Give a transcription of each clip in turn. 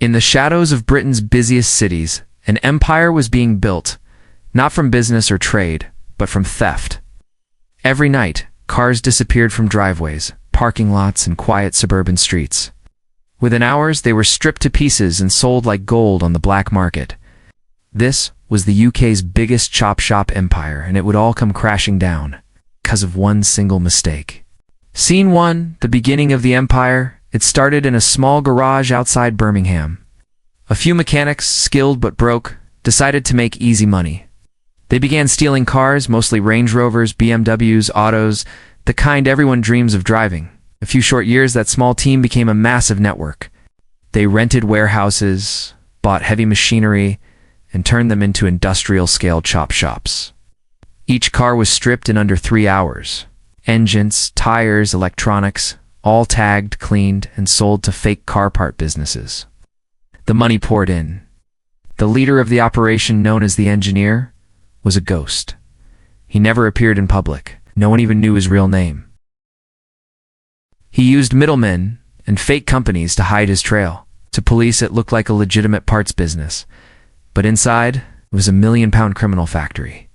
In the shadows of Britain's busiest cities, an empire was being built, not from business or trade, but from theft. Every night, cars disappeared from driveways, parking lots, and quiet suburban streets. Within hours, they were stripped to pieces and sold like gold on the black market. This was the UK's biggest chop shop empire, and it would all come crashing down because of one single mistake. Scene 1, the beginning of the empire. It started in a small garage outside Birmingham. A few mechanics, skilled but broke, decided to make easy money. They began stealing cars, mostly Range Rovers, BMWs, autos, the kind everyone dreams of driving. A few short years, that small team became a massive network. They rented warehouses, bought heavy machinery, and turned them into industrial-scale chop shops. Each car was stripped in under 3 hours. Engines, tires, electronics, all tagged, cleaned, and sold to fake car part businesses. The money poured in. The leader of the operation, known as the engineer, was a ghost. He never appeared in public. No one even knew his real name. He used middlemen and fake companies to hide his trail. To police, it looked like a legitimate parts business, but inside, it was a million-pound criminal factory.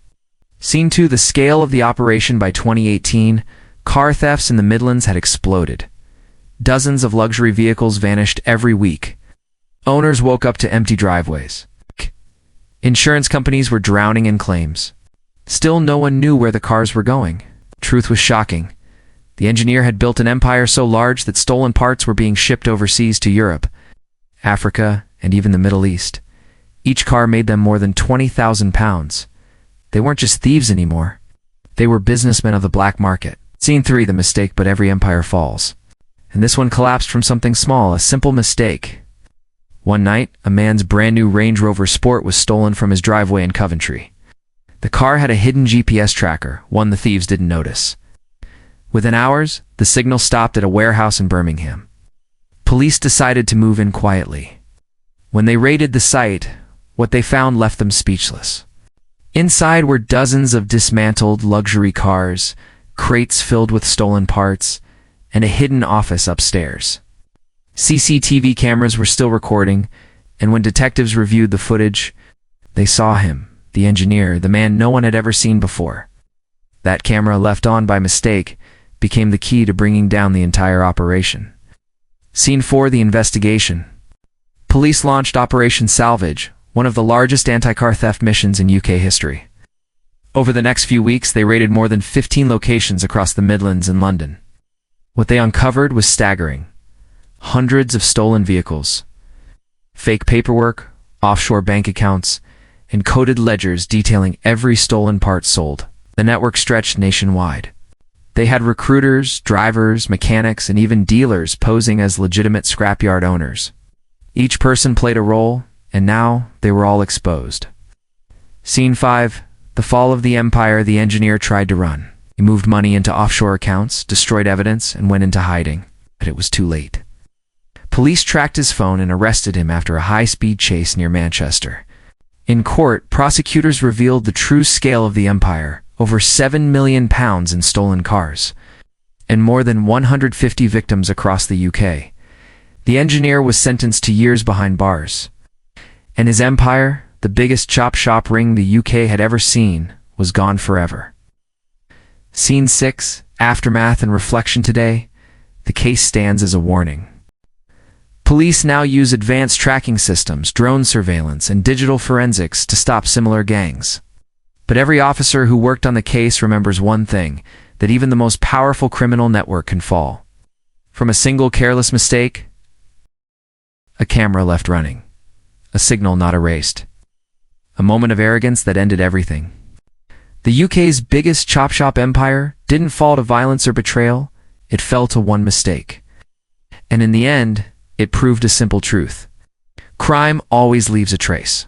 Scene 2, the scale of the operation. By 2018, car thefts in the Midlands had exploded. Dozens of luxury vehicles vanished every week. Owners woke up to empty driveways. Insurance companies were drowning in claims. Still, no one knew where the cars were going. Truth was shocking. The engineer had built an empire so large that stolen parts were being shipped overseas to Europe, Africa, and even the Middle East. Each car made them more than £20,000. They weren't just thieves anymore. They were businessmen of the black market. Scene 3, the mistake. But every empire falls. And this one collapsed from something small, a simple mistake. One night, a man's brand new Range Rover Sport was stolen from his driveway in Coventry. The car had a hidden GPS tracker, one the thieves didn't notice. Within hours, the signal stopped at a warehouse in Birmingham. Police decided to move in quietly. When they raided the site, what they found left them speechless. Inside were dozens of dismantled luxury cars, crates filled with stolen parts, and a hidden office upstairs. CCTV cameras were still recording, and when detectives reviewed the footage, they saw him, the engineer, the man no one had ever seen before. That camera, left on by mistake, became the key to bringing down the entire operation. Scene 4, the investigation. Police launched Operation Salvage, one of the largest anti-car theft missions in UK history. Over the next few weeks, they raided more than 15 locations across the Midlands and London. What they uncovered was staggering. Hundreds of stolen vehicles, fake paperwork, offshore bank accounts, and coded ledgers detailing every stolen part sold. The network stretched nationwide. They had recruiters, drivers, mechanics, and even dealers posing as legitimate scrapyard owners. Each person played a role, and now they were all exposed. Scene 5, the fall of the empire. The engineer tried to run. He moved money into offshore accounts, destroyed evidence, and went into hiding, but it was too late. Police tracked his phone and arrested him after a high-speed chase near Manchester. In court, prosecutors revealed the true scale of the empire: over £7 million in stolen cars, and more than 150 victims across the UK. The engineer was sentenced to years behind bars. And his empire, the biggest chop shop ring the UK had ever seen, was gone forever. Scene 6, aftermath and reflection. Today, the case stands as a warning. Police now use advanced tracking systems, drone surveillance, and digital forensics to stop similar gangs. But every officer who worked on the case remembers one thing: that even the most powerful criminal network can fall. From a single careless mistake, a camera left running, a signal not erased, a moment of arrogance that ended everything. The UK's biggest chop shop empire didn't fall to violence or betrayal, it fell to one mistake. And in the end, it proved a simple truth: crime always leaves a trace.